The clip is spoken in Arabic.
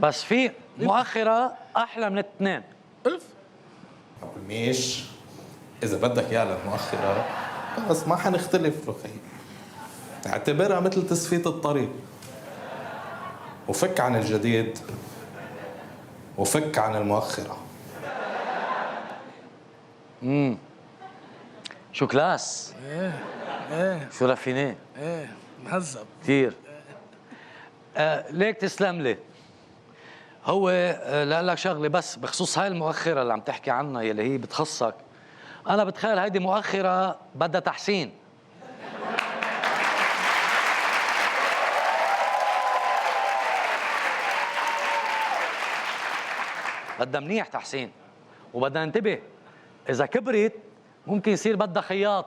بس في مؤخرة أحلى من الاثنين. ألف ميش، إذا بدك يعلن مؤخرة بس ما حنختلف له خي. اعتبرها مثل تصفية الطريق، وفك عن الجديد وفك عن المؤخرة. شو كلاس؟ ايه شو رافينيه؟ ايه مهذب كثير. ليك تسلم لي. هو لا لك شغله بس بخصوص هاي المؤخره اللي عم تحكي عنها يلي هي بتخصك. انا بتخيل هيدي مؤخره بدها تحسين. بدها منيح تحسين، وبدنا ننتبه اذا كبرت ممكن يصير بدها خياط.